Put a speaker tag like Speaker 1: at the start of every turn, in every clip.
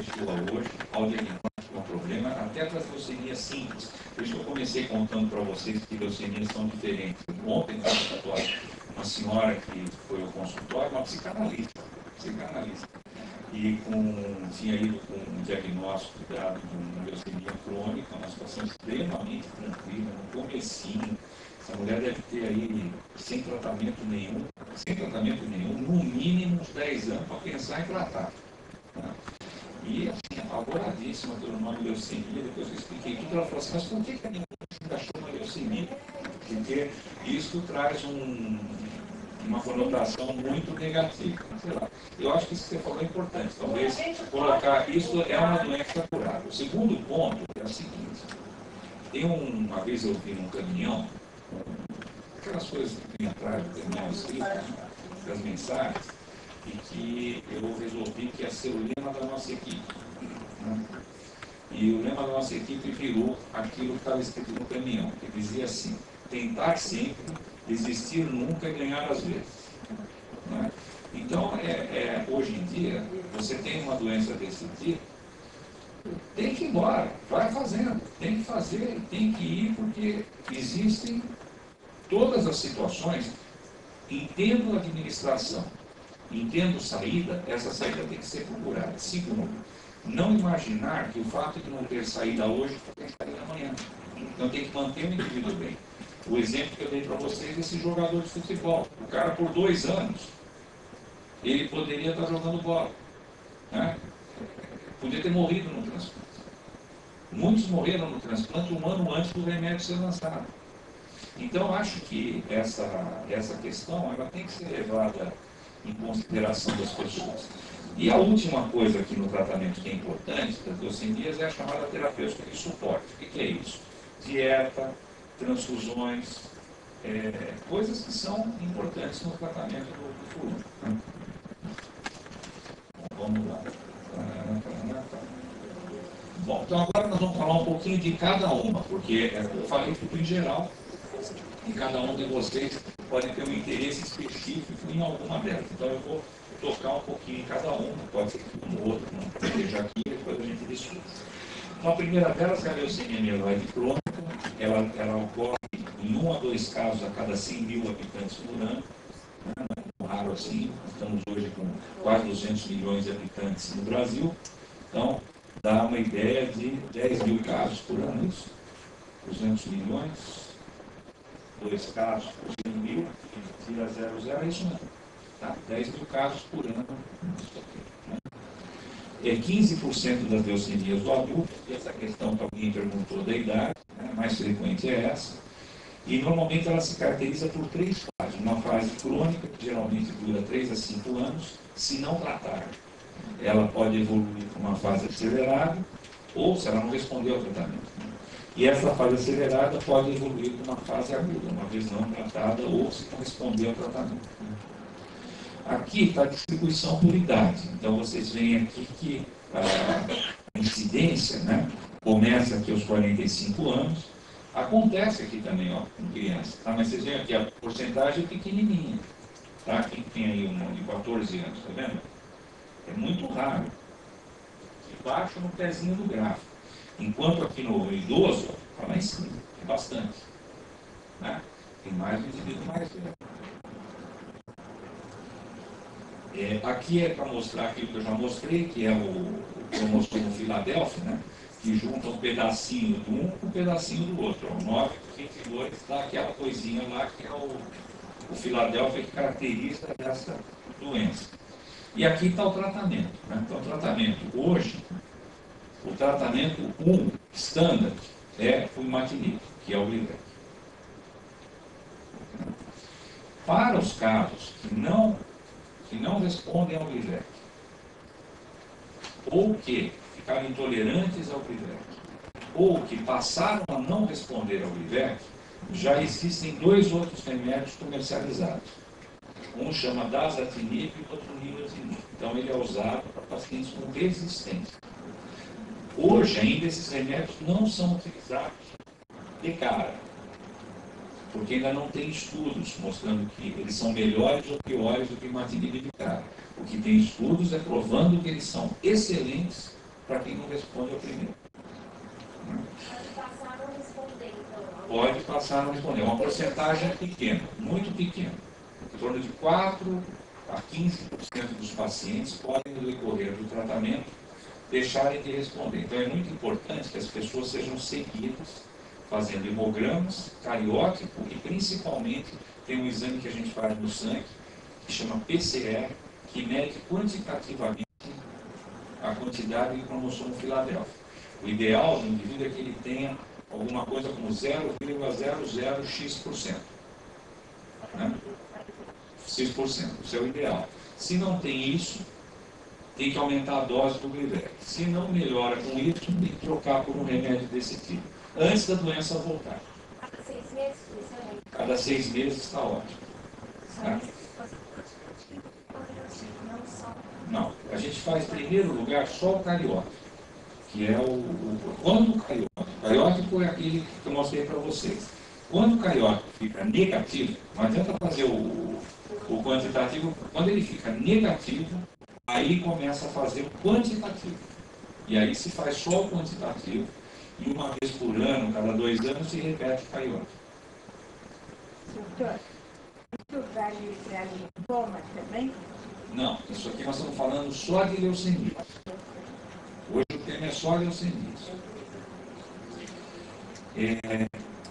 Speaker 1: pessoa hoje, ao diagnóstico do problema, até para as leucemias simples. Por isso que eu comecei contando para vocês que leucemias são diferentes. Ontem, no consultório, uma senhora que foi ao consultório, uma psicanalista, e tinha ido com um diagnóstico dado de uma leucemia crônica, uma situação extremamente tranquila, no comecinho. Essa mulher deve ter aí, sem tratamento nenhum, no mínimo uns 10 anos para pensar em tratar. Né? E assim, apavoradíssima pelo nome leucemia, depois eu expliquei tudo, ela falou assim, mas por que a minha mãe achou uma leucemia? Porque isso traz uma conotação muito negativa. Sei lá. Eu acho que isso que você falou é importante. Talvez colocar isso é uma doença curável. O segundo ponto é o seguinte. Uma vez eu vi num caminhão, aquelas coisas que tem atrás do caminhão escritas, das mensagens, e que eu resolvi que ia ser o lema da nossa equipe. Né? E o lema da nossa equipe virou aquilo que estava escrito no caminhão, que dizia assim, tentar sempre, desistir nunca e ganhar às vezes. Né? Então, hoje em dia, você tem uma doença desse tipo, tem que ir embora, vai fazendo, tem que fazer, tem que ir, porque existem todas as situações, entendo administração, entendo saída, essa saída tem que ser procurada. Segundo, não imaginar que o fato de não ter saída hoje tem saída amanhã. Então tem que manter o indivíduo bem. O exemplo que eu dei para vocês é esse jogador de futebol. O cara, por 2 anos, ele poderia estar jogando bola. Né? Podia ter morrido no transplante. Muitos morreram no transplante 1 ano antes do remédio ser lançado. Então, acho que essa questão ela tem que ser levada em consideração das pessoas. E a última coisa aqui no tratamento que é importante das leucemias é a chamada terapêutica de suporte. O que é isso? Dieta, transfusões, coisas que são importantes no tratamento do fluxo. Vamos lá. Bom, então agora nós vamos falar um pouquinho de cada uma, porque eu falei tudo em geral, e cada um de vocês pode ter um interesse específico em alguma delas. Então eu vou tocar um pouquinho em cada uma, pode ser que um outro não esteja aqui, depois a gente discute. Então a primeira delas é a leucemia mieloide crônica, ela ocorre em 1 a 2 casos a cada 100 mil habitantes por ano, né? Não é raro assim, estamos hoje com quase 200 milhões de habitantes no Brasil, então dá uma ideia de 10 mil casos por ano, isso? 200 milhões, 2 casos por 100 mil, tira 0,0, é isso mesmo. Tá? 10 mil casos por ano. Né? 15% das leucemias do adulto, essa questão que alguém perguntou da idade, né? Mais frequente é essa, e normalmente ela se caracteriza por 3 fases. Uma fase crônica, que geralmente dura 3 a 5 anos, se não tratar. Ela pode evoluir para uma fase acelerada, ou se ela não responder ao tratamento. E essa fase acelerada pode evoluir para uma fase aguda, uma vez não tratada, ou se não responder ao tratamento. Aqui está a distribuição por idade. Então, vocês veem aqui que a incidência, né, começa aqui aos 45 anos. Acontece aqui também, ó, com criança. Tá? Mas vocês veem aqui, a porcentagem é pequenininha. Tá? Quem tem aí um de 14 anos, tá vendo? É muito raro. Embaixo no pezinho do gráfico. Enquanto aqui no idoso, está lá em cima. É bastante. Né? Tem mais um indivíduo mais velho. Aqui é para mostrar aquilo que eu já mostrei, que é o cromossomo Filadélfia, né? Que junta um pedacinho de um com um pedacinho do outro. O 9 com 22 dá aquela coisinha lá que é o Filadélfia que caracteriza essa doença. E aqui está o tratamento. Né? Então, o tratamento hoje, o tratamento 1 standard é o imatinib, que é o Glivec. Para os casos que não respondem ao Glivec, ou que ficaram intolerantes ao Glivec, ou que passaram a não responder ao Glivec, já existem 2 outros remédios comercializados. Um chama dasatinib e o outro nilotinib. Então ele é usado para pacientes com resistência. Hoje ainda esses remédios não são utilizados de cara, porque ainda não tem estudos mostrando que eles são melhores ou piores do que o imatinib de cara. O que tem estudos é provando que eles são excelentes para quem não responde ao primeiro.
Speaker 2: Pode passar a não responder, então.
Speaker 1: Pode passar a não responder. É uma porcentagem pequena, muito pequena. Em torno de 4 a 15% dos pacientes podem, no decorrer do tratamento, deixarem de responder. Então é muito importante que as pessoas sejam seguidas, fazendo hemogramas, cariótipo e principalmente tem um exame que a gente faz no sangue, que chama PCR, que mede quantitativamente a quantidade de cromossomo Filadélfia. O ideal do indivíduo é que ele tenha alguma coisa como 0,00x%. Né? X%, isso é o ideal. Se não tem isso, tem que aumentar a dose do Gleevec. Se não melhora com isso, tem que trocar por um remédio desse tipo, antes da doença voltar.
Speaker 2: Cada 6 meses, isso
Speaker 1: Cada 6 meses está ótimo. Tá? Não, a gente faz em primeiro lugar só o cariótipo, que é quando o cariótipo é aquele que eu mostrei para vocês. Quando o cariótipo fica negativo, não adianta fazer o quantitativo, quando ele fica negativo, aí começa a fazer o quantitativo. E aí se faz só o quantitativo, e uma vez por ano, cada 2 anos, se repete o cariótipo.
Speaker 3: Doutor, isso vale para linfoma também?
Speaker 1: Não, isso aqui nós estamos falando só de leucemia. Hoje o tema é só leucemia.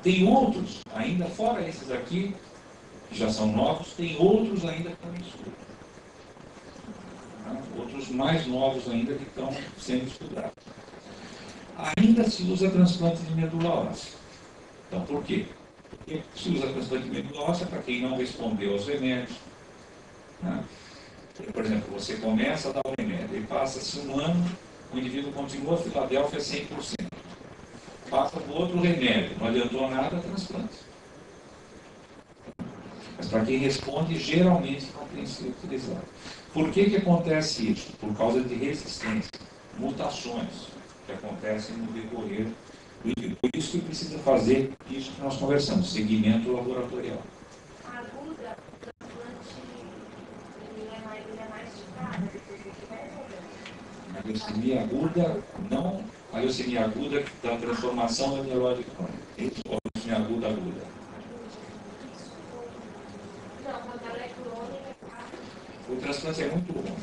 Speaker 1: Tem outros, ainda fora esses aqui, que já são novos, tem outros ainda que estão em estudo. Outros mais novos ainda que estão sendo estudados. Ainda se usa transplante de medula óssea. Então, por quê? Porque se usa transplante de medula óssea para quem não respondeu aos remédios. Né? Por exemplo, você começa a dar o remédio e passa-se um ano, o indivíduo continua a Filadélfia 100%. Passa por outro remédio, não adiantou nada, transplante. Mas para quem responde, geralmente não tem sido utilizado. Por que acontece isso? Por causa de resistência, mutações que acontecem no decorrer do indivíduo. Por isso que precisa fazer isso que nós conversamos, segmento laboratorial.
Speaker 2: A aguda, o transplante, ele é mais indicado depois do que vai
Speaker 1: A leucemia aguda, não a leucemia aguda da transformação da mieloide crônica. Isso, ou a leucemia aguda.
Speaker 2: Não, quando ela é crônica,
Speaker 1: O transplante é muito ruim.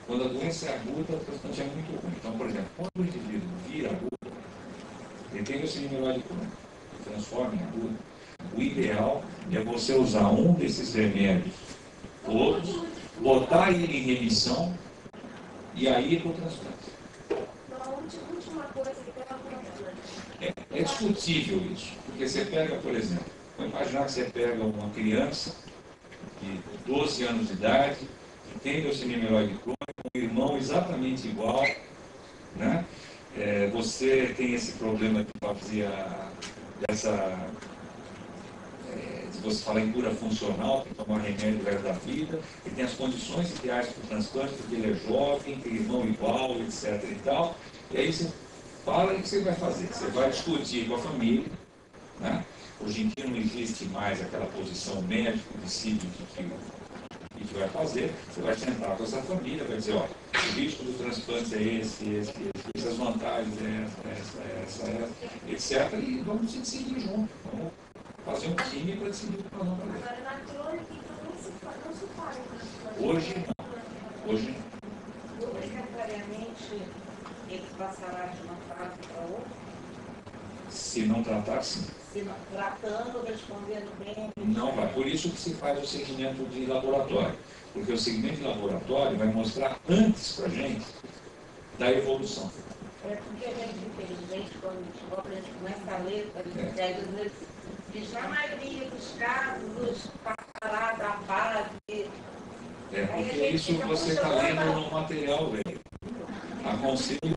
Speaker 1: Quando a doença é aguda, o transplante é muito ruim. Então, por exemplo, quando o indivíduo vira aguda, ele tem leucemia mieloide crônica, se transforma em aguda, o ideal é você usar um desses remédios, todos, botar ele em remissão e aí ir para o transplante.
Speaker 2: a última coisa que tem é o transplante.
Speaker 1: É discutível isso, porque você pega, por exemplo, vamos imaginar que você pega uma criança de 12 anos de idade, que tem leucemia mieloide crônica, um irmão exatamente igual, né? Você tem esse problema de fazia dessa, se você falar em cura funcional, tem que tomar remédio o resto da vida, ele tem as condições ideais para o transplante, porque ele é jovem, tem irmão igual, etc. e tal, e aí você fala, e o que você vai fazer? Você vai discutir com a família, né? Hoje em dia não existe mais aquela posição médico, decide o que vai fazer, você vai sentar com essa família, vai dizer, olha, o risco do transplante é esse, as vantagens essa, etc. E vamos decidir junto. Vamos fazer um time para decidir o que nós vamos fazer.
Speaker 2: Agora, na crônica, então, não se faz o transplante.
Speaker 1: Hoje não. Hoje não.
Speaker 3: Obrigatoriamente, ele passará de uma fase para outra?
Speaker 1: Se não tratar, sim.
Speaker 3: Se não, tratando, respondendo bem?
Speaker 1: Não vai. Por isso que se faz o segmento de laboratório. Porque o segmento de laboratório vai mostrar antes para a gente da evolução.
Speaker 3: É porque a gente, infelizmente, quando a gente começa a ler, a gente diz que a maioria dos casos passará da fase.
Speaker 1: Porque isso você está lendo no material velho. Aconselho